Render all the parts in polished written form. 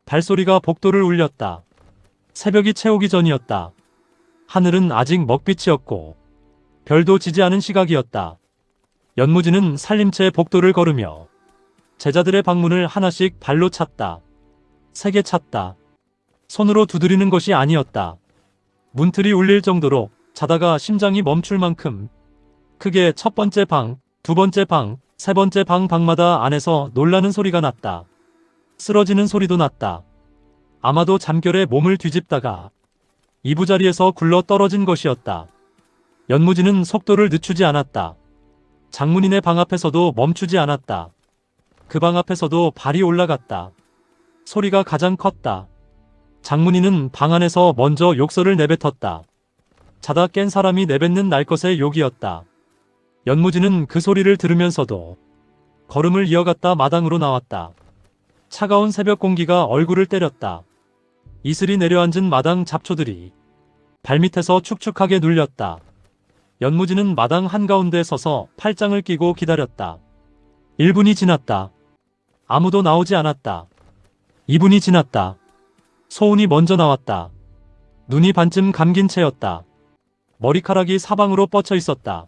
발소리가 복도를 울렸다. 새벽이 채오기 전이었다. 하늘은 아직 먹빛이었고 별도 지지 않은 시각이었다. 연무지는 살림채 복도를 걸으며 제자들의 방문을 하나씩 발로 찼다. 세게 찼다. 손으로 두드리는 것이 아니었다. 문틀이 울릴 정도로 자다가 심장이 멈출 만큼 크게 첫 번째 방, 두 번째 방, 세 번째 방마다 안에서 놀라는 소리가 났다. 쓰러지는 소리도 났다. 아마도 잠결에 몸을 뒤집다가 이부자리에서 굴러 떨어진 것이었다. 연무지는 속도를 늦추지 않았다. 장문인의 방 앞에서도 멈추지 않았다. 그 방 앞에서도 발이 올라갔다. 소리가 가장 컸다. 장문인은 방 안에서 먼저 욕설을 내뱉었다. 자다 깬 사람이 내뱉는 날것의 욕이었다. 연무지는 그 소리를 들으면서도 걸음을 이어갔다 마당으로 나왔다. 차가운 새벽 공기가 얼굴을 때렸다. 이슬이 내려앉은 마당 잡초들이 발밑에서 축축하게 눌렸다. 연무지는 마당 한가운데 서서 팔짱을 끼고 기다렸다. 1분이 지났다. 아무도 나오지 않았다. 2분이 지났다. 소운이 먼저 나왔다. 눈이 반쯤 감긴 채였다. 머리카락이 사방으로 뻗쳐 있었다.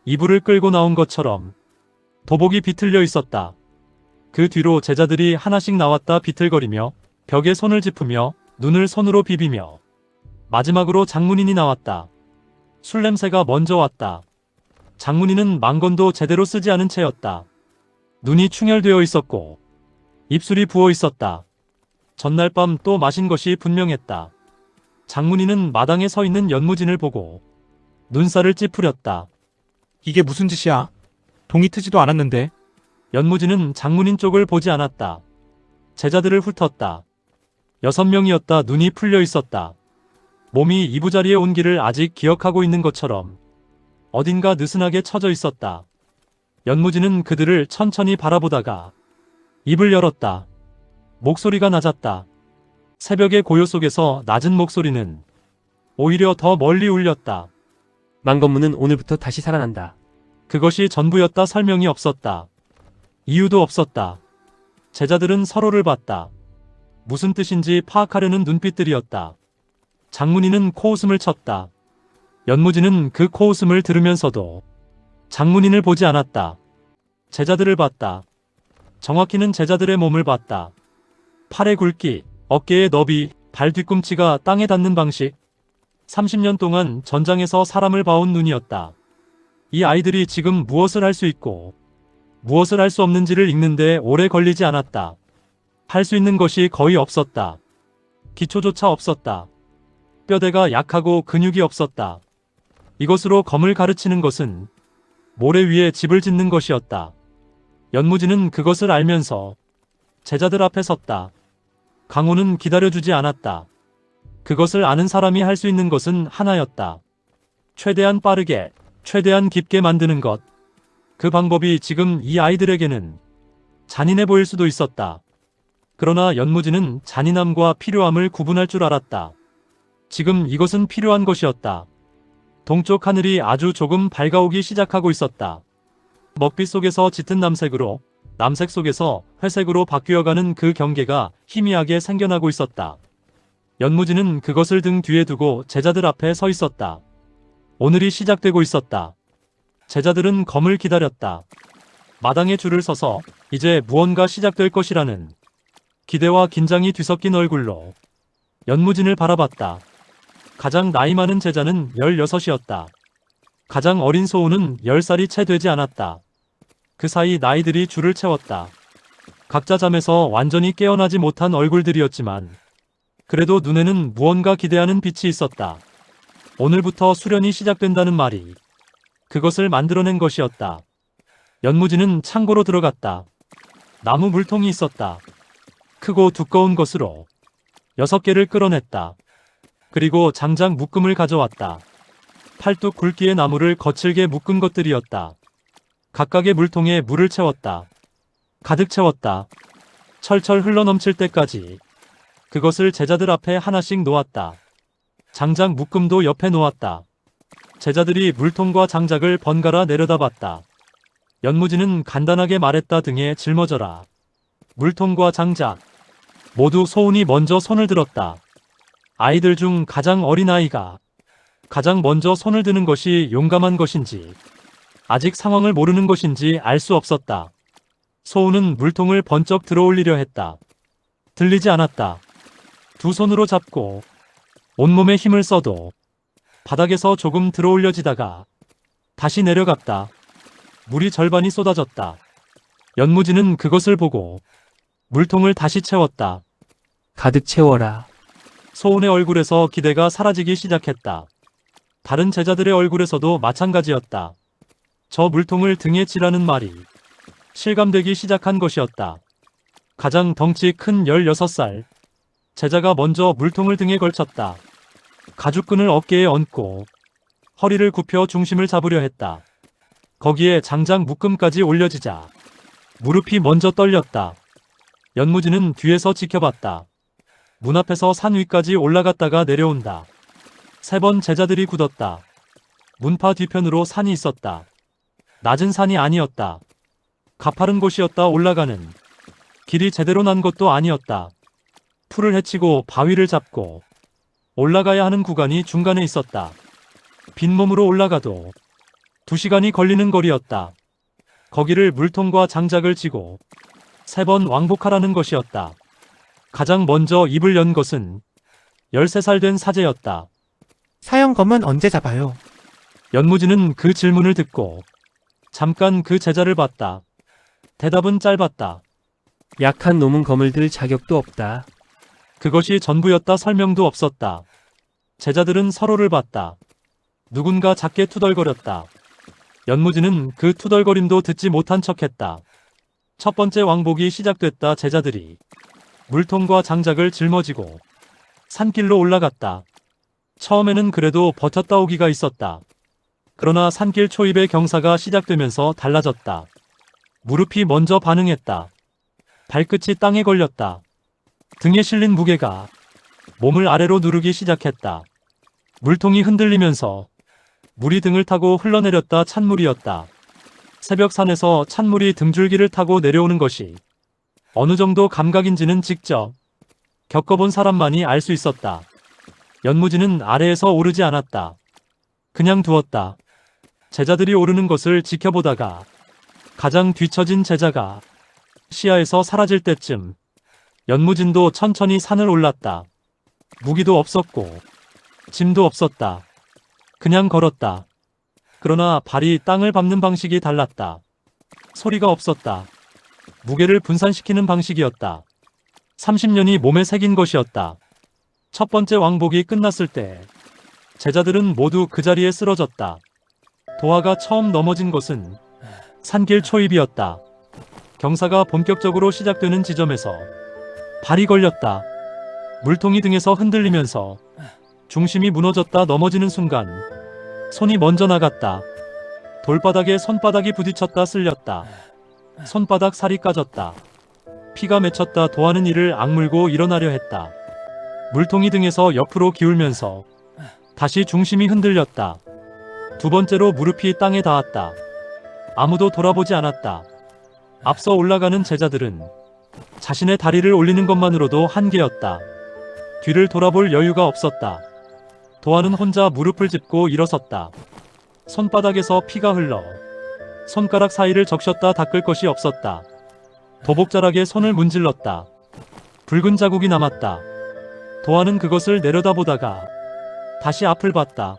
이불을 끌고 나온 것처럼 도복이 비틀려 있었다. 그 뒤로 제자들이 하나씩 나왔다. 비틀거리며 벽에 손을 짚으며 눈을 손으로 비비며 마지막으로 장문인이 나왔다. 술 냄새가 먼저 왔다. 장문인은 망건도 제대로 쓰지 않은 채였다. 눈이 충혈되어 있었고 입술이 부어 있었다. 전날 밤 또 마신 것이 분명했다. 장문인은 마당에 서 있는 연무진을 보고 눈살을 찌푸렸다. 이게 무슨 짓이야? 동이 트지도 않았는데. 연무진은 장문인 쪽을 보지 않았다. 제자들을 훑었다. 6명이었다. 눈이 풀려 있었다. 몸이 이부자리에 온 길을 아직 기억하고 있는 것처럼 어딘가 느슨하게 처져 있었다. 연무진은 그들을 천천히 바라보다가 입을 열었다. 목소리가 낮았다. 새벽의 고요 속에서 낮은 목소리는 오히려 더 멀리 울렸다. 망건문은 오늘부터 다시 살아난다. 그것이 전부였다. 설명이 없었다. 이유도 없었다. 제자들은 서로를 봤다. 무슨 뜻인지 파악하려는 눈빛들이었다. 장문인은 코웃음을 쳤다. 연무진은 그 코웃음을 들으면서도 장문인을 보지 않았다. 제자들을 봤다. 정확히는 제자들의 몸을 봤다. 팔의 굵기, 어깨의 너비, 발 뒤꿈치가 땅에 닿는 방식. 30년 동안 전장에서 사람을 봐온 눈이었다. 이 아이들이 지금 무엇을 할 수 있고 무엇을 할 수 없는지를 읽는데 오래 걸리지 않았다. 할 수 있는 것이 거의 없었다. 기초조차 없었다. 뼈대가 약하고 근육이 없었다. 이것으로 검을 가르치는 것은 모래 위에 집을 짓는 것이었다. 연무진은 그것을 알면서 제자들 앞에 섰다. 강호는 기다려주지 않았다. 그것을 아는 사람이 할 수 있는 것은 하나였다. 최대한 빠르게, 최대한 깊게 만드는 것. 그 방법이 지금 이 아이들에게는 잔인해 보일 수도 있었다. 그러나 연무진은 잔인함과 필요함을 구분할 줄 알았다. 지금 이것은 필요한 것이었다. 동쪽 하늘이 아주 조금 밝아오기 시작하고 있었다. 먹빛 속에서 짙은 남색으로, 남색 속에서 회색으로 바뀌어가는 그 경계가 희미하게 생겨나고 있었다. 연무진은 그것을 등 뒤에 두고 제자들 앞에 서 있었다. 오늘이 시작되고 있었다. 제자들은 검을 기다렸다. 마당에 줄을 서서 이제 무언가 시작될 것이라는 기대와 긴장이 뒤섞인 얼굴로 연무진을 바라봤다. 가장 나이 많은 제자는 16이었다. 가장 어린 소우는 10살이 채 되지 않았다. 그 사이 나이들이 줄을 채웠다. 각자 잠에서 완전히 깨어나지 못한 얼굴들이었지만 그래도 눈에는 무언가 기대하는 빛이 있었다. 오늘부터 수련이 시작된다는 말이 그것을 만들어낸 것이었다. 연무진은 창고로 들어갔다. 나무 물통이 있었다. 크고 두꺼운 것으로 6개를 끌어냈다. 그리고 장작 묶음을 가져왔다. 팔뚝 굵기의 나무를 거칠게 묶은 것들이었다. 각각의 물통에 물을 채웠다. 가득 채웠다. 철철 흘러넘칠 때까지 그것을 제자들 앞에 하나씩 놓았다. 장작 묶음도 옆에 놓았다. 제자들이 물통과 장작을 번갈아 내려다봤다. 연무진은 간단하게 말했다. 등에 짊어져라. 물통과 장작. 모두 소운이 먼저 손을 들었다. 아이들 중 가장 어린 아이가 가장 먼저 손을 드는 것이 용감한 것인지 아직 상황을 모르는 것인지 알 수 없었다. 소운은 물통을 번쩍 들어올리려 했다. 들리지 않았다. 두 손으로 잡고 온몸에 힘을 써도 바닥에서 조금 들어올려지다가 다시 내려갔다. 물이 절반이 쏟아졌다. 연무지는 그것을 보고 물통을 다시 채웠다. 가득 채워라. 소운의 얼굴에서 기대가 사라지기 시작했다. 다른 제자들의 얼굴에서도 마찬가지였다. 저 물통을 등에 지라는 말이 실감되기 시작한 것이었다. 가장 덩치 큰 16살 제자가 먼저 물통을 등에 걸쳤다. 가죽끈을 어깨에 얹고 허리를 굽혀 중심을 잡으려 했다. 거기에 장작 묶음까지 올려지자 무릎이 먼저 떨렸다. 연무지는 뒤에서 지켜봤다. 문 앞에서 산 위까지 올라갔다가 내려온다. 3번 제자들이 굳었다. 문파 뒤편으로 산이 있었다. 낮은 산이 아니었다. 가파른 곳이었다. 올라가는 길이 제대로 난 것도 아니었다. 풀을 헤치고 바위를 잡고 올라가야 하는 구간이 중간에 있었다. 빈몸으로 올라가도 2시간이 걸리는 거리였다. 거기를 물통과 장작을 지고 3번 왕복하라는 것이었다. 가장 먼저 입을 연 것은 13살 된 사제였다. 사형검은 언제 잡아요? 연무지는 그 질문을 듣고 잠깐 그 제자를 봤다. 대답은 짧았다. 약한 놈은 검을 들 자격도 없다. 그것이 전부였다. 설명도 없었다. 제자들은 서로를 봤다. 누군가 작게 투덜거렸다. 연무지는 그 투덜거림도 듣지 못한 척했다. 첫 번째 왕복이 시작됐다. 제자들이 물통과 장작을 짊어지고 산길로 올라갔다. 처음에는 그래도 버텼다 오기가 있었다. 그러나 산길 초입의 경사가 시작되면서 달라졌다. 무릎이 먼저 반응했다. 발끝이 땅에 걸렸다. 등에 실린 무게가 몸을 아래로 누르기 시작했다. 물통이 흔들리면서 물이 등을 타고 흘러내렸다. 찬물이었다. 새벽산에서 찬물이 등줄기를 타고 내려오는 것이 어느 정도 감각인지는 직접 겪어본 사람만이 알 수 있었다. 연무지는 아래에서 오르지 않았다. 그냥 두었다. 제자들이 오르는 것을 지켜보다가 가장 뒤처진 제자가 시야에서 사라질 때쯤 연무진도 천천히 산을 올랐다. 무기도 없었고 짐도 없었다. 그냥 걸었다. 그러나 발이 땅을 밟는 방식이 달랐다. 소리가 없었다. 무게를 분산시키는 방식이었다. 30년이 몸에 새긴 것이었다. 첫 번째 왕복이 끝났을 때 제자들은 모두 그 자리에 쓰러졌다. 도화가 처음 넘어진 곳은 산길 초입이었다. 경사가 본격적으로 시작되는 지점에서 발이 걸렸다. 물통이 등에서 흔들리면서 중심이 무너졌다. 넘어지는 순간 손이 먼저 나갔다. 돌바닥에 손바닥이 부딪혔다. 쓸렸다. 손바닥 살이 까졌다. 피가 맺혔다. 도화는 이를 악물고 일어나려 했다. 물통이 등에서 옆으로 기울면서 다시 중심이 흔들렸다. 두 번째로 무릎이 땅에 닿았다. 아무도 돌아보지 않았다. 앞서 올라가는 제자들은 자신의 다리를 올리는 것만으로도 한계였다. 뒤를 돌아볼 여유가 없었다. 도화는 혼자 무릎을 짚고 일어섰다. 손바닥에서 피가 흘러 손가락 사이를 적셨다. 닦을 것이 없었다. 도복자락에 손을 문질렀다. 붉은 자국이 남았다. 도화는 그것을 내려다보다가 다시 앞을 봤다.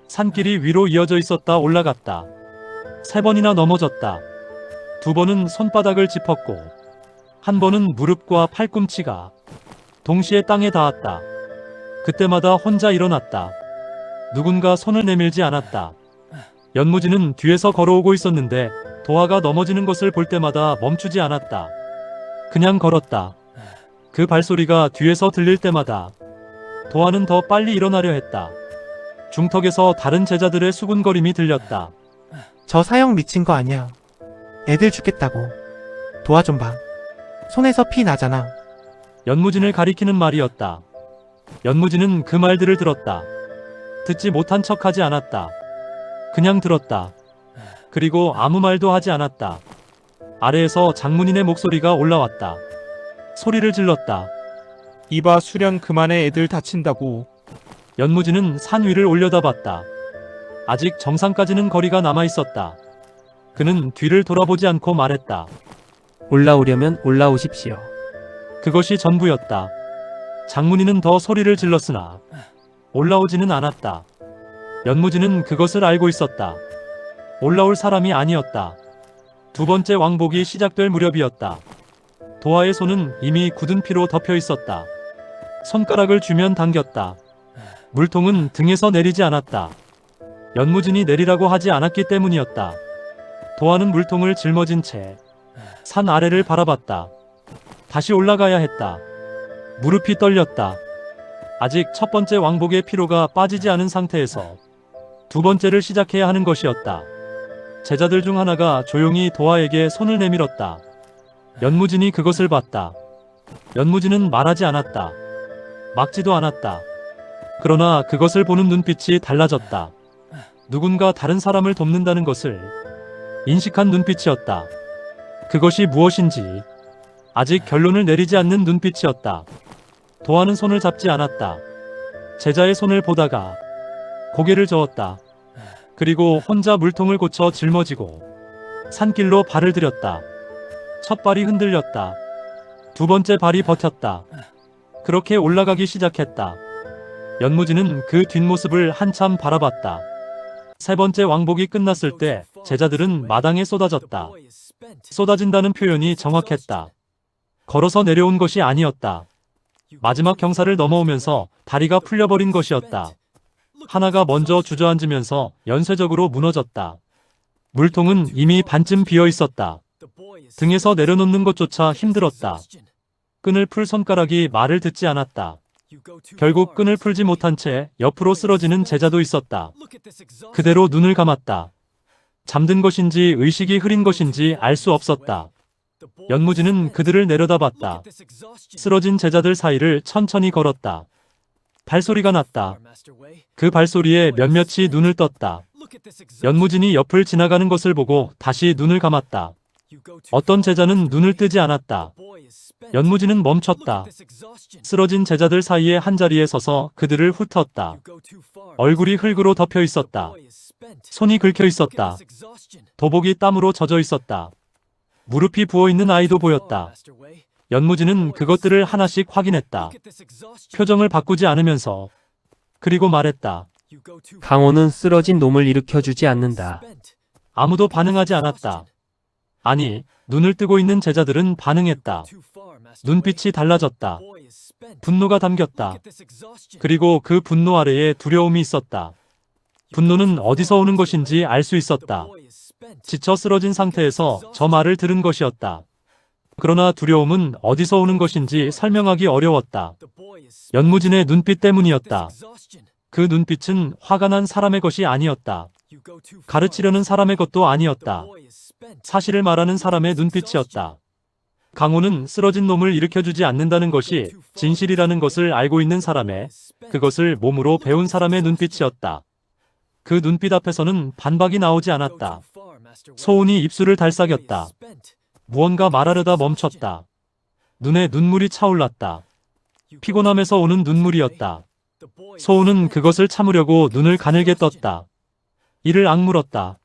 산길이 위로 이어져 있었다. 올라갔다. 3번이나 넘어졌다. 2번은 손바닥을 짚었고 1번은 무릎과 팔꿈치가 동시에 땅에 닿았다. 그때마다 혼자 일어났다. 누군가 손을 내밀지 않았다. 연무지는 뒤에서 걸어오고 있었는데 도화가 넘어지는 것을 볼 때마다 멈추지 않았다. 그냥 걸었다. 그 발소리가 뒤에서 들릴 때마다 도화는 더 빨리 일어나려 했다. 중턱에서 다른 제자들의 수군거림이 들렸다. 저 사형 미친 거 아니야. 애들 죽겠다고. 도와 좀 봐. 손에서 피 나잖아. 연무진을 가리키는 말이었다. 연무진은 그 말들을 들었다. 듣지 못한 척하지 않았다. 그냥 들었다. 그리고 아무 말도 하지 않았다. 아래에서 장문인의 목소리가 올라왔다. 소리를 질렀다. 이봐 수련 그만해 애들 다친다고. 연무지는 산 위를 올려다봤다. 아직 정상까지는 거리가 남아 있었다. 그는 뒤를 돌아보지 않고 말했다. 올라오려면 올라오십시오. 그것이 전부였다. 장문이는 더 소리를 질렀으나 올라오지는 않았다. 연무지는 그것을 알고 있었다. 올라올 사람이 아니었다. 두 번째 왕복이 시작될 무렵이었다. 도화의 손은 이미 굳은 피로 덮여 있었다. 손가락을 쥐면 당겼다. 물통은 등에서 내리지 않았다. 연무진이 내리라고 하지 않았기 때문이었다. 도화는 물통을 짊어진 채 산 아래를 바라봤다. 다시 올라가야 했다. 무릎이 떨렸다. 아직 첫 번째 왕복의 피로가 빠지지 않은 상태에서 두 번째를 시작해야 하는 것이었다. 제자들 중 하나가 조용히 도화에게 손을 내밀었다. 연무진이 그것을 봤다. 연무진은 말하지 않았다. 막지도 않았다. 그러나 그것을 보는 눈빛이 달라졌다. 누군가 다른 사람을 돕는다는 것을 인식한 눈빛이었다. 그것이 무엇인지 아직 결론을 내리지 않는 눈빛이었다. 도화는 손을 잡지 않았다. 제자의 손을 보다가 고개를 저었다. 그리고 혼자 물통을 고쳐 짊어지고 산길로 발을 들였다. 첫 발이 흔들렸다. 두 번째 발이 버텼다. 그렇게 올라가기 시작했다. 연무지는 그 뒷모습을 한참 바라봤다. 세 번째 왕복이 끝났을 때 제자들은 마당에 쏟아졌다. 쏟아진다는 표현이 정확했다. 걸어서 내려온 것이 아니었다. 마지막 경사를 넘어오면서 다리가 풀려버린 것이었다. 하나가 먼저 주저앉으면서 연쇄적으로 무너졌다. 물통은 이미 반쯤 비어 있었다. 등에서 내려놓는 것조차 힘들었다. 끈을 풀 손가락이 말을 듣지 않았다. 결국 끈을 풀지 못한 채 옆으로 쓰러지는 제자도 있었다. 그대로 눈을 감았다. 잠든 것인지 의식이 흐린 것인지 알 수 없었다. 연무지는 그들을 내려다봤다. 쓰러진 제자들 사이를 천천히 걸었다. 발소리가 났다. 그 발소리에 몇몇이 눈을 떴다. 연무진이 옆을 지나가는 것을 보고 다시 눈을 감았다. 어떤 제자는 눈을 뜨지 않았다. 연무진은 멈췄다. 쓰러진 제자들 사이에 한자리에 서서 그들을 훑었다. 얼굴이 흙으로 덮여 있었다. 손이 긁혀 있었다. 도복이 땀으로 젖어 있었다. 무릎이 부어있는 아이도 보였다. 연무진은 그것들을 하나씩 확인했다. 표정을 바꾸지 않으면서 그리고 말했다. 강호는 쓰러진 놈을 일으켜주지 않는다. 아무도 반응하지 않았다. 아니, 눈을 뜨고 있는 제자들은 반응했다. 눈빛이 달라졌다. 분노가 담겼다. 그리고 그 분노 아래에 두려움이 있었다. 분노는 어디서 오는 것인지 알 수 있었다. 지쳐 쓰러진 상태에서 저 말을 들은 것이었다. 그러나 두려움은 어디서 오는 것인지 설명하기 어려웠다. 연무진의 눈빛 때문이었다. 그 눈빛은 화가 난 사람의 것이 아니었다. 가르치려는 사람의 것도 아니었다. 사실을 말하는 사람의 눈빛이었다. 강호는 쓰러진 놈을 일으켜주지 않는다는 것이 진실이라는 것을 알고 있는 사람의, 그것을 몸으로 배운 사람의 눈빛이었다. 그 눈빛 앞에서는 반박이 나오지 않았다. 소운이 입술을 달싹였다. 무언가 말하려다 멈췄다. 눈에 눈물이 차올랐다. 피곤함에서 오는 눈물이었다. 소운은 그것을 참으려고 눈을 가늘게 떴다. 이를 악물었다.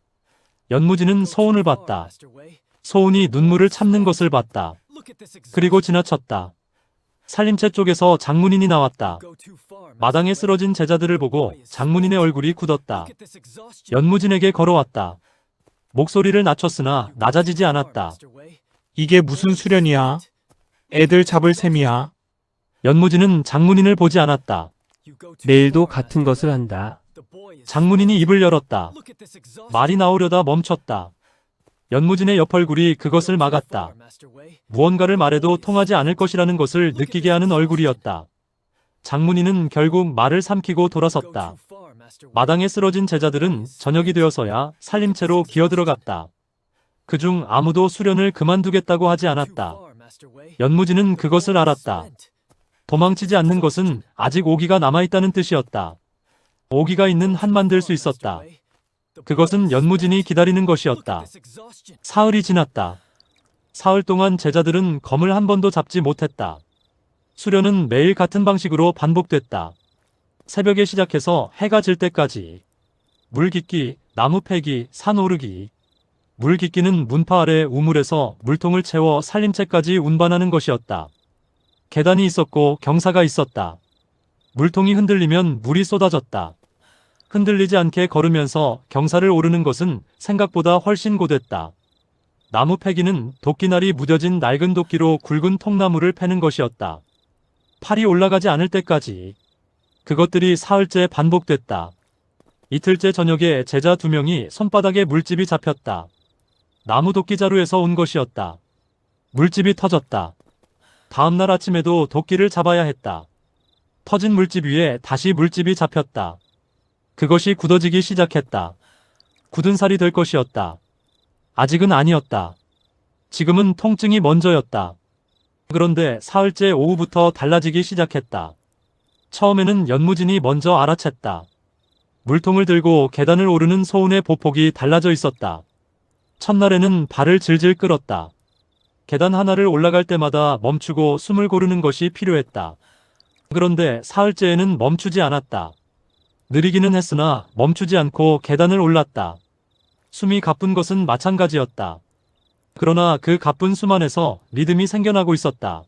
연무진은 소운을 봤다. 소운이 눈물을 참는 것을 봤다. 그리고 지나쳤다. 살림채 쪽에서 장문인이 나왔다. 마당에 쓰러진 제자들을 보고 장문인의 얼굴이 굳었다. 연무진에게 걸어왔다. 목소리를 낮췄으나 낮아지지 않았다. 이게 무슨 수련이야? 애들 잡을 셈이야. 연무진은 장문인을 보지 않았다. 내일도 같은 것을 한다. 장문인이 입을 열었다. 말이 나오려다 멈췄다. 연무진의 옆얼굴이 그것을 막았다. 무언가를 말해도 통하지 않을 것이라는 것을 느끼게 하는 얼굴이었다. 장문인은 결국 말을 삼키고 돌아섰다. 마당에 쓰러진 제자들은 저녁이 되어서야 살림채로 기어들어갔다. 그중 아무도 수련을 그만두겠다고 하지 않았다. 연무진은 그것을 알았다. 도망치지 않는 것은 아직 오기가 남아있다는 뜻이었다. 오기가 있는 한 만들 수 있었다. 그것은 연무진이 기다리는 것이었다. 사흘이 지났다. 사흘 동안 제자들은 검을 한 번도 잡지 못했다. 수련은 매일 같은 방식으로 반복됐다. 새벽에 시작해서 해가 질 때까지. 물 깃기, 나무 패기, 산 오르기. 물 깃기는 문파 아래 우물에서 물통을 채워 살림채까지 운반하는 것이었다. 계단이 있었고 경사가 있었다. 물통이 흔들리면 물이 쏟아졌다. 흔들리지 않게 걸으면서 경사를 오르는 것은 생각보다 훨씬 고됐다. 나무 패기는 도끼날이 무뎌진 낡은 도끼로 굵은 통나무를 패는 것이었다. 팔이 올라가지 않을 때까지. 그것들이 사흘째 반복됐다. 이틀째 저녁에 제자 2명이 손바닥에 물집이 잡혔다. 나무 도끼 자루에서 온 것이었다. 물집이 터졌다. 다음날 아침에도 도끼를 잡아야 했다. 터진 물집 위에 다시 물집이 잡혔다. 그것이 굳어지기 시작했다. 굳은 살이 될 것이었다. 아직은 아니었다. 지금은 통증이 먼저였다. 그런데 사흘째 오후부터 달라지기 시작했다. 처음에는 연무진이 먼저 알아챘다. 물통을 들고 계단을 오르는 소운의 보폭이 달라져 있었다. 첫날에는 발을 질질 끌었다. 계단 하나를 올라갈 때마다 멈추고 숨을 고르는 것이 필요했다. 그런데 사흘째에는 멈추지 않았다. 느리기는 했으나 멈추지 않고 계단을 올랐다. 숨이 가쁜 것은 마찬가지였다. 그러나 그 가쁜 숨 안에서 리듬이 생겨나고 있었다.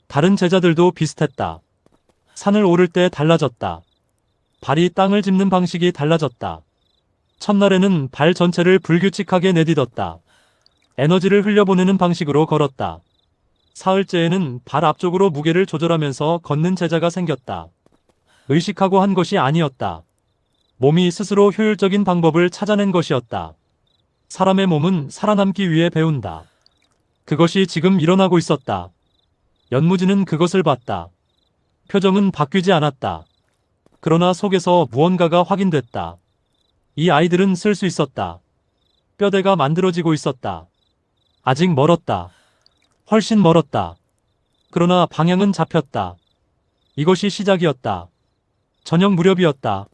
다른 제자들도 비슷했다. 산을 오를 때 달라졌다. 발이 땅을 짚는 방식이 달라졌다. 첫날에는 발 전체를 불규칙하게 내딛었다. 에너지를 흘려보내는 방식으로 걸었다. 사흘째에는 발 앞쪽으로 무게를 조절하면서 걷는 제자가 생겼다. 의식하고 한 것이 아니었다. 몸이 스스로 효율적인 방법을 찾아낸 것이었다. 사람의 몸은 살아남기 위해 배운다. 그것이 지금 일어나고 있었다. 연무진은 그것을 봤다. 표정은 바뀌지 않았다. 그러나 속에서 무언가가 확인됐다. 이 아이들은 쓸 수 있었다. 뼈대가 만들어지고 있었다. 아직 멀었다. 훨씬 멀었다. 그러나 방향은 잡혔다. 이것이 시작이었다. 저녁 무렵이었다.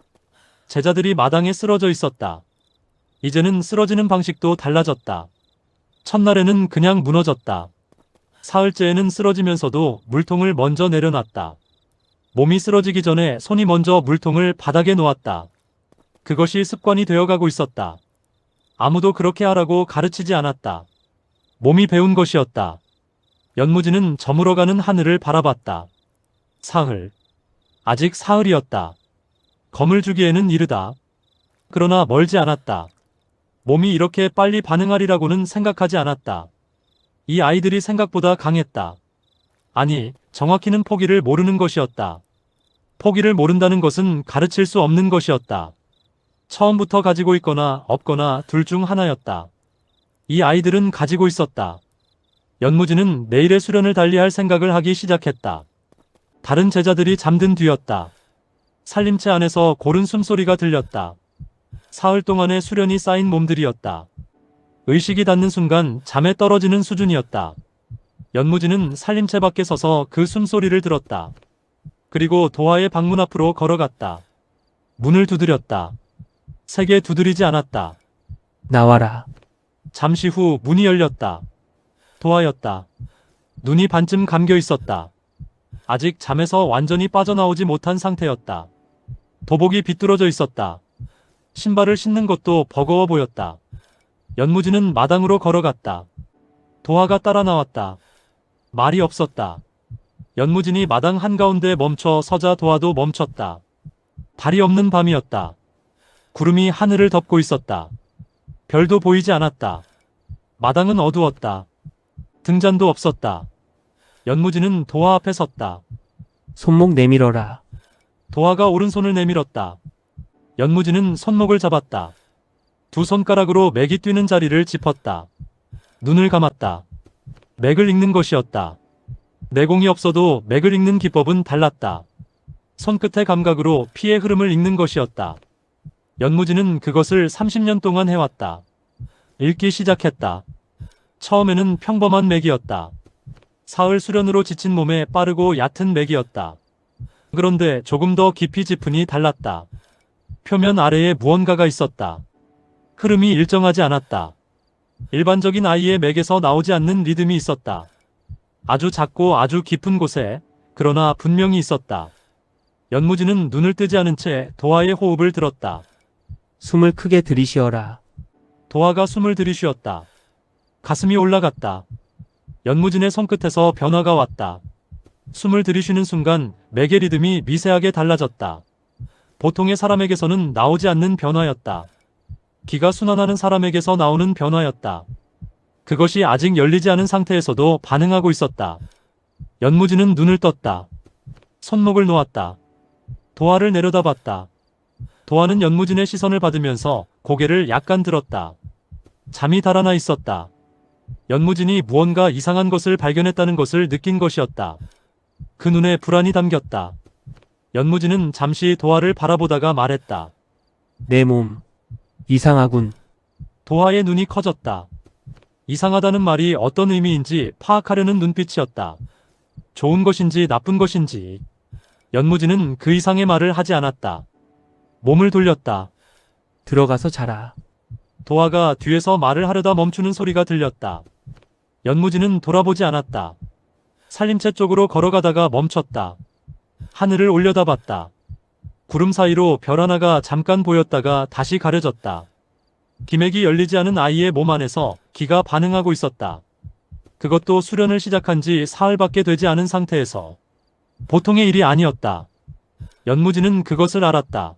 제자들이 마당에 쓰러져 있었다. 이제는 쓰러지는 방식도 달라졌다. 첫날에는 그냥 무너졌다. 사흘째에는 쓰러지면서도 물통을 먼저 내려놨다. 몸이 쓰러지기 전에 손이 먼저 물통을 바닥에 놓았다. 그것이 습관이 되어가고 있었다. 아무도 그렇게 하라고 가르치지 않았다. 몸이 배운 것이었다. 연무진은 저물어가는 하늘을 바라봤다. 사흘. 아직 사흘이었다. 검을 주기에는 이르다. 그러나 멀지 않았다. 몸이 이렇게 빨리 반응하리라고는 생각하지 않았다. 이 아이들이 생각보다 강했다. 아니, 정확히는 포기를 모르는 것이었다. 포기를 모른다는 것은 가르칠 수 없는 것이었다. 처음부터 가지고 있거나 없거나 둘 중 하나였다. 이 아이들은 가지고 있었다. 연무진은 내일의 수련을 달리할 생각을 하기 시작했다. 다른 제자들이 잠든 뒤였다. 살림채 안에서 고른 숨소리가 들렸다. 사흘 동안의 수련이 쌓인 몸들이었다. 의식이 닿는 순간 잠에 떨어지는 수준이었다. 연무진은 살림채 밖에 서서 그 숨소리를 들었다. 그리고 도화의 방문 앞으로 걸어갔다. 문을 두드렸다. 세게 두드리지 않았다. 나와라. 잠시 후 문이 열렸다. 도화였다. 눈이 반쯤 감겨 있었다. 아직 잠에서 완전히 빠져나오지 못한 상태였다. 도복이 비뚤어져 있었다. 신발을 신는 것도 버거워 보였다. 연무진은 마당으로 걸어갔다. 도화가 따라 나왔다. 말이 없었다. 연무진이 마당 한가운데 멈춰 서자 도화도 멈췄다. 달이 없는 밤이었다. 구름이 하늘을 덮고 있었다. 별도 보이지 않았다. 마당은 어두웠다. 등잔도 없었다. 연무진은 도화 앞에 섰다. 손목 내밀어라. 도화가 오른손을 내밀었다. 연무진은 손목을 잡았다. 두 손가락으로 맥이 뛰는 자리를 짚었다. 눈을 감았다. 맥을 읽는 것이었다. 내공이 없어도 맥을 읽는 기법은 달랐다. 손끝의 감각으로 피의 흐름을 읽는 것이었다. 연무진은 그것을 30년 동안 해왔다. 읽기 시작했다. 처음에는 평범한 맥이었다. 사흘 수련으로 지친 몸에 빠르고 얕은 맥이었다. 그런데 조금 더 깊이 짚으니 달랐다. 표면 아래에 무언가가 있었다. 흐름이 일정하지 않았다. 일반적인 아이의 맥에서 나오지 않는 리듬이 있었다. 아주 작고 아주 깊은 곳에, 그러나 분명히 있었다. 연무지는 눈을 뜨지 않은 채 도화의 호흡을 들었다. 숨을 크게 들이쉬어라. 도화가 숨을 들이쉬었다. 가슴이 올라갔다. 연무진의 손끝에서 변화가 왔다. 숨을 들이쉬는 순간 맥의 리듬이 미세하게 달라졌다. 보통의 사람에게서는 나오지 않는 변화였다. 기가 순환하는 사람에게서 나오는 변화였다. 그것이 아직 열리지 않은 상태에서도 반응하고 있었다. 연무진은 눈을 떴다. 손목을 놓았다. 도화를 내려다봤다. 도화는 연무진의 시선을 받으면서 고개를 약간 들었다. 잠이 달아나 있었다. 연무진이 무언가 이상한 것을 발견했다는 것을 느낀 것이었다. 그 눈에 불안이 담겼다. 연무진은 잠시 도화를 바라보다가 말했다. 내 몸. 이상하군. 도화의 눈이 커졌다. 이상하다는 말이 어떤 의미인지 파악하려는 눈빛이었다. 좋은 것인지 나쁜 것인지. 연무진은 그 이상의 말을 하지 않았다. 몸을 돌렸다. 들어가서 자라. 도화가 뒤에서 말을 하려다 멈추는 소리가 들렸다. 연무진은 돌아보지 않았다. 살림채 쪽으로 걸어가다가 멈췄다. 하늘을 올려다봤다. 구름 사이로 별 하나가 잠깐 보였다가 다시 가려졌다. 기맥이 열리지 않은 아이의 몸 안에서 기가 반응하고 있었다. 그것도 수련을 시작한 지 사흘밖에 되지 않은 상태에서. 보통의 일이 아니었다. 연무진은 그것을 알았다.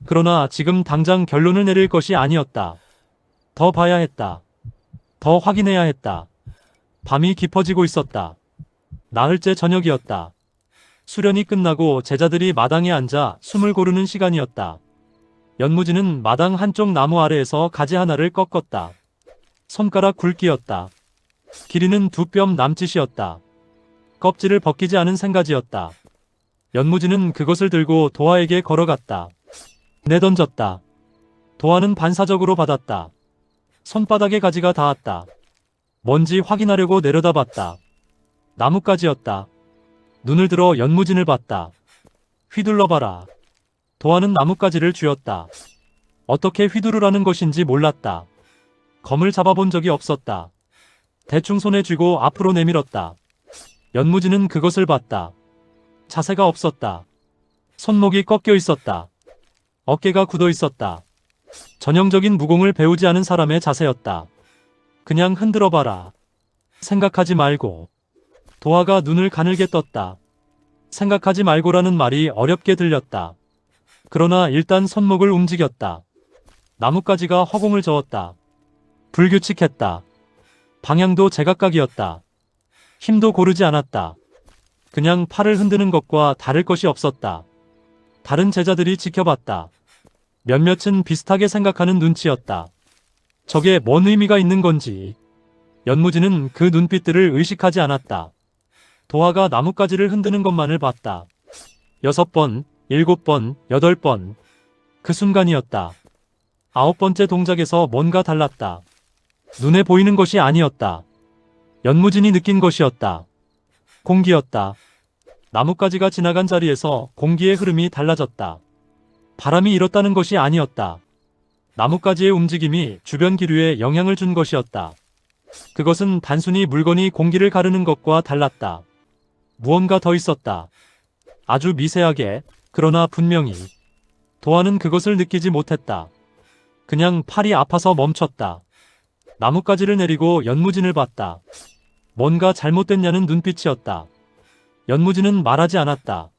그러나 지금 당장 결론을 내릴 것이 아니었다. 더 봐야 했다. 더 확인해야 했다. 밤이 깊어지고 있었다. 나흘째 저녁이었다. 수련이 끝나고 제자들이 마당에 앉아 숨을 고르는 시간이었다. 연무진은 마당 한쪽 나무 아래에서 가지 하나를 꺾었다. 손가락 굵기였다. 길이는 2뼘 남짓이었다. 껍질을 벗기지 않은 생가지였다. 연무진은 그것을 들고 도화에게 걸어갔다. 내던졌다. 도화는 반사적으로 받았다. 손바닥에 가지가 닿았다. 뭔지 확인하려고 내려다봤다. 나뭇가지였다. 눈을 들어 연무진을 봤다. 휘둘러봐라. 도화는 나뭇가지를 쥐었다. 어떻게 휘두르라는 것인지 몰랐다. 검을 잡아본 적이 없었다. 대충 손에 쥐고 앞으로 내밀었다. 연무진은 그것을 봤다. 자세가 없었다. 손목이 꺾여 있었다. 어깨가 굳어 있었다. 전형적인 무공을 배우지 않은 사람의 자세였다. 그냥 흔들어봐라. 생각하지 말고. 도화가 눈을 가늘게 떴다. 생각하지 말고라는 말이 어렵게 들렸다. 그러나 일단 손목을 움직였다. 나뭇가지가 허공을 저었다. 불규칙했다. 방향도 제각각이었다. 힘도 고르지 않았다. 그냥 팔을 흔드는 것과 다를 것이 없었다. 다른 제자들이 지켜봤다. 몇몇은 비슷하게 생각하는 눈치였다. 저게 뭔 의미가 있는 건지. 연무진은 그 눈빛들을 의식하지 않았다. 도화가 나뭇가지를 흔드는 것만을 봤다. 6번, 7번, 8번. 그 순간이었다. 9번째 동작에서 뭔가 달랐다. 눈에 보이는 것이 아니었다. 연무진이 느낀 것이었다. 공기였다. 나뭇가지가 지나간 자리에서 공기의 흐름이 달라졌다. 바람이 일었다는 것이 아니었다. 나뭇가지의 움직임이 주변 기류에 영향을 준 것이었다. 그것은 단순히 물건이 공기를 가르는 것과 달랐다. 무언가 더 있었다. 아주 미세하게, 그러나 분명히. 도화는 그것을 느끼지 못했다. 그냥 팔이 아파서 멈췄다. 나뭇가지를 내리고 연무진을 봤다. 뭔가 잘못됐냐는 눈빛이었다. 연무진은 말하지 않았다.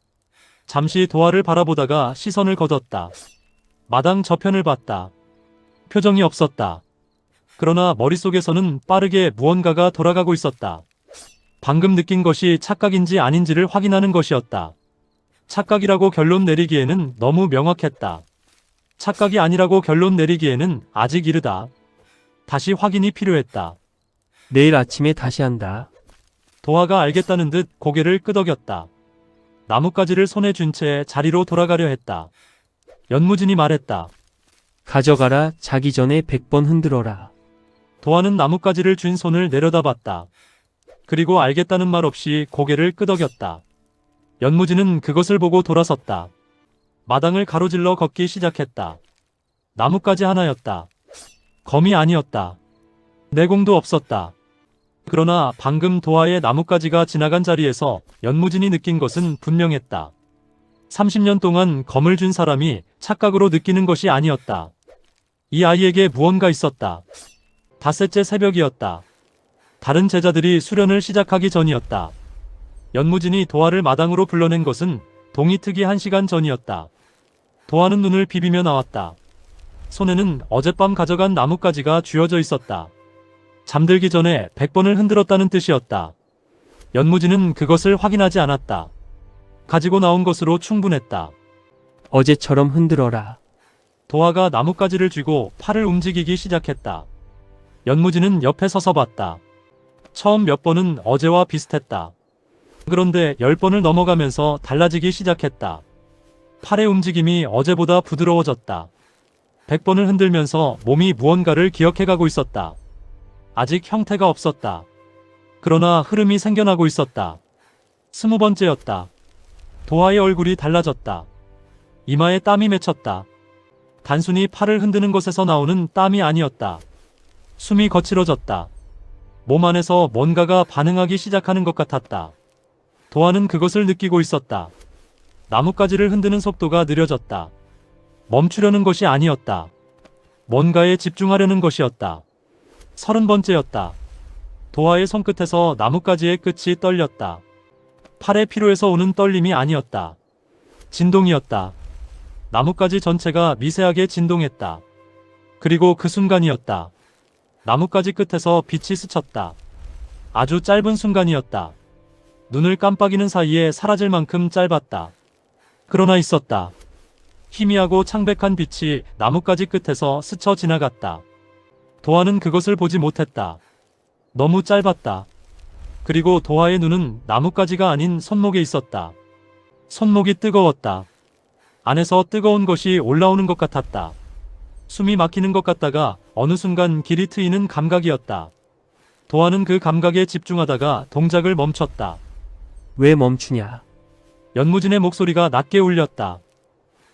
잠시 도화를 바라보다가 시선을 거뒀다. 마당 저편을 봤다. 표정이 없었다. 그러나 머릿속에서는 빠르게 무언가가 돌아가고 있었다. 방금 느낀 것이 착각인지 아닌지를 확인하는 것이었다. 착각이라고 결론 내리기에는 너무 명확했다. 착각이 아니라고 결론 내리기에는 아직 이르다. 다시 확인이 필요했다. 내일 아침에 다시 한다. 도화가 알겠다는 듯 고개를 끄덕였다. 나뭇가지를 손에 쥔 채 자리로 돌아가려 했다. 연무진이 말했다. 가져가라. 자기 전에 100번 흔들어라. 도화는 나뭇가지를 쥔 손을 내려다봤다. 그리고 알겠다는 말 없이 고개를 끄덕였다. 연무진은 그것을 보고 돌아섰다. 마당을 가로질러 걷기 시작했다. 나뭇가지 하나였다. 검이 아니었다. 내공도 없었다. 그러나 방금 도화의 나뭇가지가 지나간 자리에서 연무진이 느낀 것은 분명했다. 30년 동안 검을 준 사람이 착각으로 느끼는 것이 아니었다. 이 아이에게 무언가 있었다. 닷새째 새벽이었다. 다른 제자들이 수련을 시작하기 전이었다. 연무진이 도화를 마당으로 불러낸 것은 동이특이 1시간 전이었다. 도화는 눈을 비비며 나왔다. 손에는 어젯밤 가져간 나뭇가지가 쥐어져 있었다. 잠들기 전에 100번을 흔들었다는 뜻이었다. 연무진은 그것을 확인하지 않았다. 가지고 나온 것으로 충분했다. 어제처럼 흔들어라. 도화가 나뭇가지를 쥐고 팔을 움직이기 시작했다. 연무진은 옆에 서서 봤다. 처음 몇 번은 어제와 비슷했다. 그런데 10번을 넘어가면서 달라지기 시작했다. 팔의 움직임이 어제보다 부드러워졌다. 100번을 흔들면서 몸이 무언가를 기억해가고 있었다. 아직 형태가 없었다. 그러나 흐름이 생겨나고 있었다. 20번째였다. 도화의 얼굴이 달라졌다. 이마에 땀이 맺혔다. 단순히 팔을 흔드는 것에서 나오는 땀이 아니었다. 숨이 거칠어졌다. 몸 안에서 뭔가가 반응하기 시작하는 것 같았다. 도화는 그것을 느끼고 있었다. 나뭇가지를 흔드는 속도가 느려졌다. 멈추려는 것이 아니었다. 뭔가에 집중하려는 것이었다. 30번째였다. 도화의 손끝에서 나뭇가지의 끝이 떨렸다. 팔의 피로에서 오는 떨림이 아니었다. 진동이었다. 나뭇가지 전체가 미세하게 진동했다. 그리고 그 순간이었다. 나뭇가지 끝에서 빛이 스쳤다. 아주 짧은 순간이었다. 눈을 깜빡이는 사이에 사라질 만큼 짧았다. 그러나 있었다. 희미하고 창백한 빛이 나뭇가지 끝에서 스쳐 지나갔다. 도화는 그것을 보지 못했다. 너무 짧았다. 그리고 도화의 눈은 나뭇가지가 아닌 손목에 있었다. 손목이 뜨거웠다. 안에서 뜨거운 것이 올라오는 것 같았다. 숨이 막히는 것 같다가 어느 순간 길이 트이는 감각이었다. 도화는 그 감각에 집중하다가 동작을 멈췄다. 왜 멈추냐? 연무진의 목소리가 낮게 울렸다.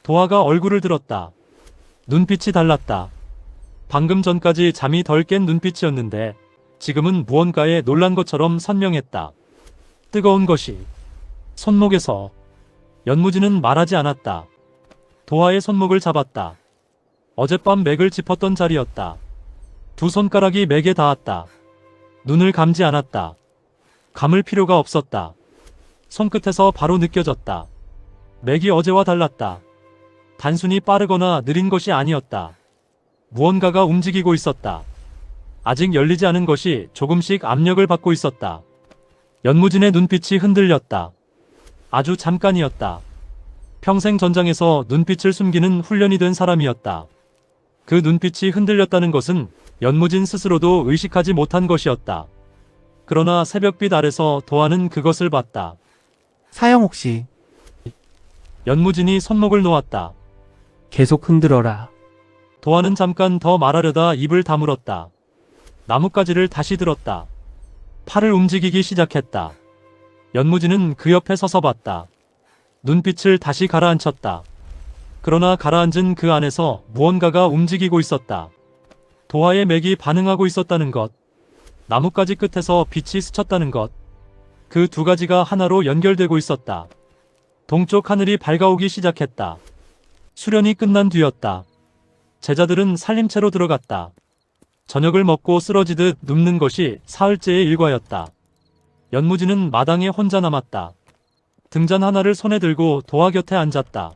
도화가 얼굴을 들었다. 눈빛이 달랐다. 방금 전까지 잠이 덜 깬 눈빛이었는데 지금은 무언가에 놀란 것처럼 선명했다. 뜨거운 것이 손목에서. 연무진은 말하지 않았다. 도화의 손목을 잡았다. 어젯밤 맥을 짚었던 자리였다. 두 손가락이 맥에 닿았다. 눈을 감지 않았다. 감을 필요가 없었다. 손끝에서 바로 느껴졌다. 맥이 어제와 달랐다. 단순히 빠르거나 느린 것이 아니었다. 무언가가 움직이고 있었다. 아직 열리지 않은 것이 조금씩 압력을 받고 있었다. 연무진의 눈빛이 흔들렸다. 아주 잠깐이었다. 평생 전장에서 눈빛을 숨기는 훈련이 된 사람이었다. 그 눈빛이 흔들렸다는 것은 연무진 스스로도 의식하지 못한 것이었다. 그러나 새벽빛 아래서 도화는 그것을 봤다. 사형옥 씨, 연무진이 손목을 놓았다. 계속 흔들어라. 도화는 잠깐 더 말하려다 입을 다물었다. 나뭇가지를 다시 들었다. 팔을 움직이기 시작했다. 연무진은 그 옆에 서서 봤다. 눈빛을 다시 가라앉혔다. 그러나 가라앉은 그 안에서 무언가가 움직이고 있었다. 도화의 맥이 반응하고 있었다는 것. 나뭇가지 끝에서 빛이 스쳤다는 것. 그 두 가지가 하나로 연결되고 있었다. 동쪽 하늘이 밝아오기 시작했다. 수련이 끝난 뒤였다. 제자들은 살림채로 들어갔다. 저녁을 먹고 쓰러지듯 눕는 것이 사흘째의 일과였다. 연무진은 마당에 혼자 남았다. 등잔 하나를 손에 들고 도화 곁에 앉았다.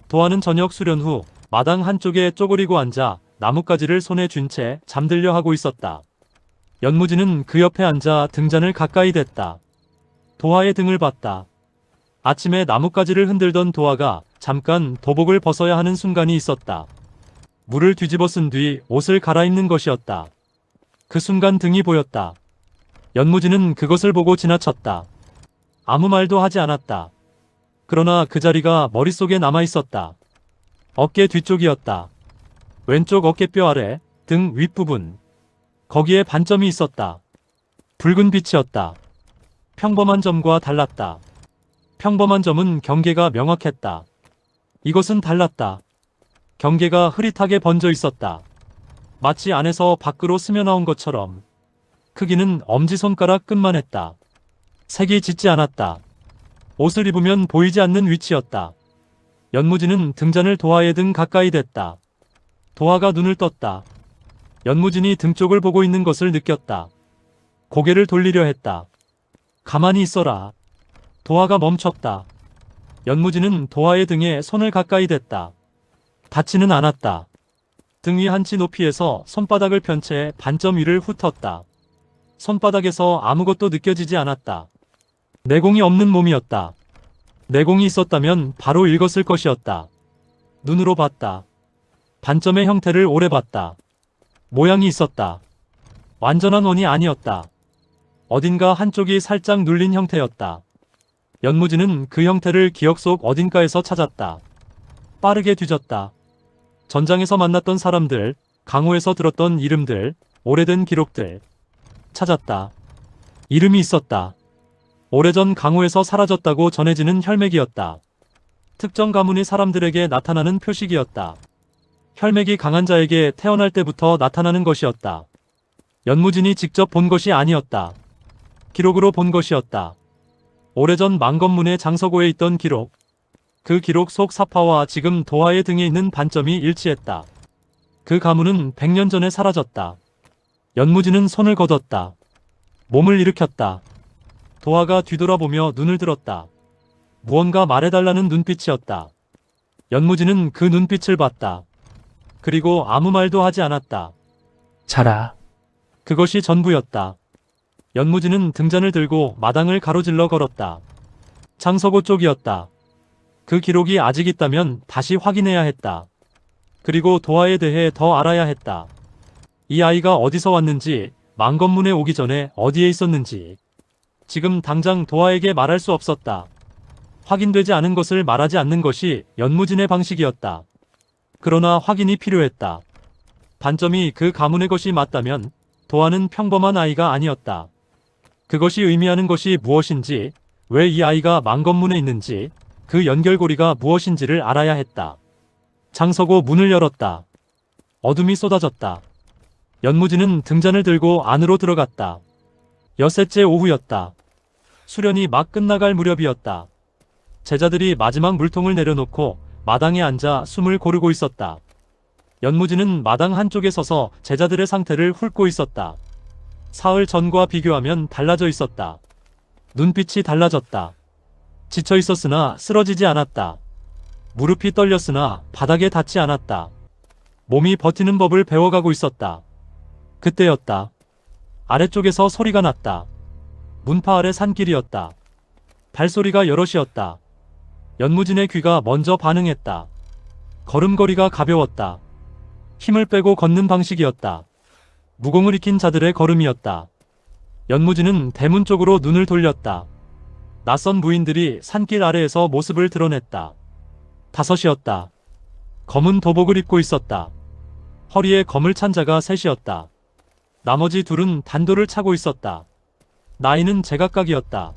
도화는 저녁 수련 후 마당 한쪽에 쪼그리고 앉아 나뭇가지를 손에 쥔 채 잠들려 하고 있었다. 연무진은 그 옆에 앉아 등잔을 가까이 댔다. 도화의 등을 봤다. 아침에 나뭇가지를 흔들던 도화가 잠깐 도복을 벗어야 하는 순간이 있었다. 물을 뒤집어 쓴 뒤 옷을 갈아입는 것이었다. 그 순간 등이 보였다. 연무진은 그것을 보고 지나쳤다. 아무 말도 하지 않았다. 그러나 그 자리가 머릿속에 남아있었다. 어깨 뒤쪽이었다. 왼쪽 어깨뼈 아래, 등 윗부분. 거기에 반점이 있었다. 붉은 빛이었다. 평범한 점과 달랐다. 평범한 점은 경계가 명확했다. 이것은 달랐다. 경계가 흐릿하게 번져 있었다. 마치 안에서 밖으로 스며나온 것처럼. 크기는 엄지손가락 끝만 했다. 색이 짙지 않았다. 옷을 입으면 보이지 않는 위치였다. 연무진은 등잔을 도화의 등 가까이 댔다. 도화가 눈을 떴다. 연무진이 등 쪽을 보고 있는 것을 느꼈다. 고개를 돌리려 했다. 가만히 있어라. 도화가 멈췄다. 연무진은 도화의 등에 손을 가까이 댔다. 닿지는 않았다. 등 위 한치 높이에서 손바닥을 편 채 반점 위를 훑었다. 손바닥에서 아무것도 느껴지지 않았다. 내공이 없는 몸이었다. 내공이 있었다면 바로 읽었을 것이었다. 눈으로 봤다. 반점의 형태를 오래 봤다. 모양이 있었다. 완전한 원이 아니었다. 어딘가 한쪽이 살짝 눌린 형태였다. 연무진은 그 형태를 기억 속 어딘가에서 찾았다. 빠르게 뒤졌다. 전장에서 만났던 사람들, 강호에서 들었던 이름들, 오래된 기록들. 찾았다. 이름이 있었다. 오래전 강호에서 사라졌다고 전해지는 혈맥이었다. 특정 가문의 사람들에게 나타나는 표식이었다. 혈맥이 강한 자에게 태어날 때부터 나타나는 것이었다. 연무진이 직접 본 것이 아니었다. 기록으로 본 것이었다. 오래전 망건문의 장서고에 있던 기록. 그 기록 속 사파와 지금 도화의 등에 있는 반점이 일치했다. 그 가문은 100년 전에 사라졌다. 연무진은 손을 걷었다. 몸을 일으켰다. 도화가 뒤돌아보며 눈을 들었다. 무언가 말해달라는 눈빛이었다. 연무진은 그 눈빛을 봤다. 그리고 아무 말도 하지 않았다. 자라. 그것이 전부였다. 연무진은 등잔을 들고 마당을 가로질러 걸었다. 장서고 쪽이었다. 그 기록이 아직 있다면 다시 확인해야 했다. 그리고 도화에 대해 더 알아야 했다. 이 아이가 어디서 왔는지, 망건문에 오기 전에 어디에 있었는지. 지금 당장 도화에게 말할 수 없었다. 확인되지 않은 것을 말하지 않는 것이 연무진의 방식이었다. 그러나 확인이 필요했다. 반점이 그 가문의 것이 맞다면 도화는 평범한 아이가 아니었다. 그것이 의미하는 것이 무엇인지, 왜 이 아이가 망건문에 있는지, 그 연결고리가 무엇인지를 알아야 했다. 장서고 문을 열었다. 어둠이 쏟아졌다. 연무진은 등잔을 들고 안으로 들어갔다. 엿새째 오후였다. 수련이 막 끝나갈 무렵이었다. 제자들이 마지막 물통을 내려놓고 마당에 앉아 숨을 고르고 있었다. 연무진은 마당 한쪽에 서서 제자들의 상태를 훑고 있었다. 사흘 전과 비교하면 달라져 있었다. 눈빛이 달라졌다. 지쳐 있었으나 쓰러지지 않았다. 무릎이 떨렸으나 바닥에 닿지 않았다. 몸이 버티는 법을 배워가고 있었다. 그때였다. 아래쪽에서 소리가 났다. 문파 아래 산길이었다. 발소리가 여럿이었다. 연무진의 귀가 먼저 반응했다. 걸음걸이가 가벼웠다. 힘을 빼고 걷는 방식이었다. 무공을 익힌 자들의 걸음이었다. 연무진은 대문 쪽으로 눈을 돌렸다. 낯선 무인들이 산길 아래에서 모습을 드러냈다. 다섯이었다. 검은 도복을 입고 있었다. 허리에 검을 찬 자가 셋이었다. 나머지 둘은 단도를 차고 있었다. 나이는 제각각이었다.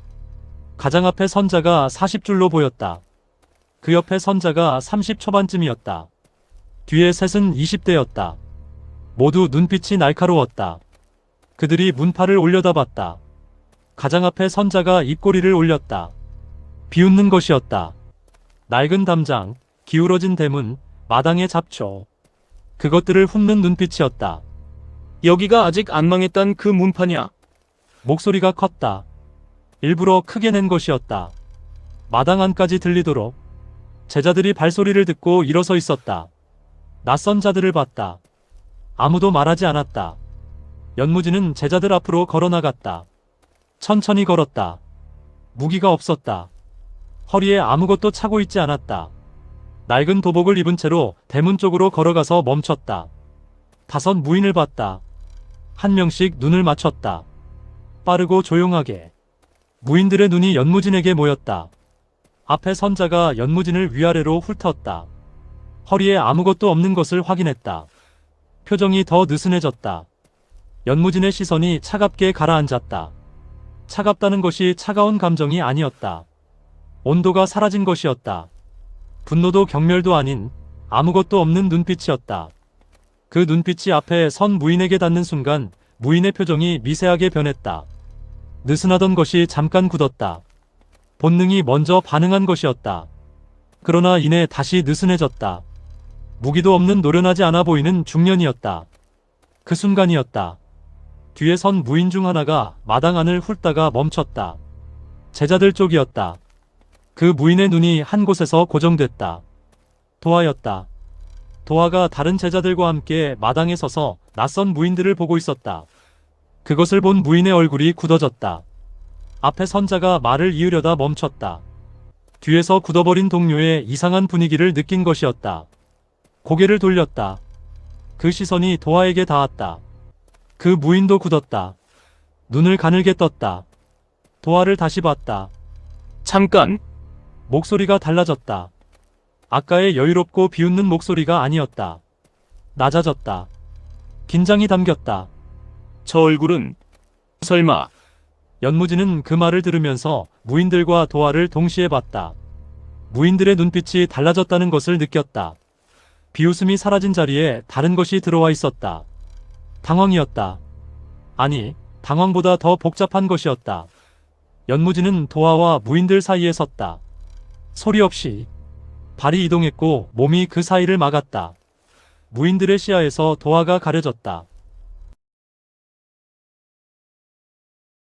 가장 앞에 선자가 40줄로 보였다. 그 옆에 선자가 30초반쯤이었다. 뒤에 셋은 20대였다. 모두 눈빛이 날카로웠다. 그들이 문파를 올려다봤다. 가장 앞에 선자가 입꼬리를 올렸다. 비웃는 것이었다. 낡은 담장, 기울어진 대문, 마당의 잡초. 그것들을 훑는 눈빛이었다. 여기가 아직 안 망했단 그 문파냐? 목소리가 컸다. 일부러 크게 낸 것이었다. 마당 안까지 들리도록. 제자들이 발소리를 듣고 일어서 있었다. 낯선 자들을 봤다. 아무도 말하지 않았다. 연무진은 제자들 앞으로 걸어나갔다. 천천히 걸었다. 무기가 없었다. 허리에 아무것도 차고 있지 않았다. 낡은 도복을 입은 채로 대문 쪽으로 걸어가서 멈췄다. 다섯 무인을 봤다. 한 명씩 눈을 맞췄다. 빠르고 조용하게. 무인들의 눈이 연무진에게 모였다. 앞에 선자가 연무진을 위아래로 훑었다. 허리에 아무것도 없는 것을 확인했다. 표정이 더 느슨해졌다. 연무진의 시선이 차갑게 가라앉았다. 차갑다는 것이 차가운 감정이 아니었다. 온도가 사라진 것이었다. 분노도 경멸도 아닌 아무것도 없는 눈빛이었다. 그 눈빛이 앞에 선 무인에게 닿는 순간 무인의 표정이 미세하게 변했다. 느슨하던 것이 잠깐 굳었다. 본능이 먼저 반응한 것이었다. 그러나 이내 다시 느슨해졌다. 무기도 없는 노련하지 않아 보이는 중년이었다. 그 순간이었다. 뒤에 선 무인 중 하나가 마당 안을 훑다가 멈췄다. 제자들 쪽이었다. 그 무인의 눈이 한 곳에서 고정됐다. 도화였다. 도화가 다른 제자들과 함께 마당에 서서 낯선 무인들을 보고 있었다. 그것을 본 무인의 얼굴이 굳어졌다. 앞에 선자가 말을 이으려다 멈췄다. 뒤에서 굳어버린 동료의 이상한 분위기를 느낀 것이었다. 고개를 돌렸다. 그 시선이 도화에게 닿았다. 그 무인도 굳었다. 눈을 가늘게 떴다. 도화를 다시 봤다. 잠깐! 목소리가 달라졌다. 아까의 여유롭고 비웃는 목소리가 아니었다. 낮아졌다. 긴장이 담겼다. 저 얼굴은 설마 연무지는 그 말을 들으면서 무인들과 도화를 동시에 봤다. 무인들의 눈빛이 달라졌다는 것을 느꼈다. 비웃음이 사라진 자리에 다른 것이 들어와 있었다. 당황이었다. 아니, 당황보다 더 복잡한 것이었다. 연무지는 도화와 무인들 사이에 섰다. 소리 없이 발이 이동했고 몸이 그 사이를 막았다. 무인들의 시야에서 도화가 가려졌다.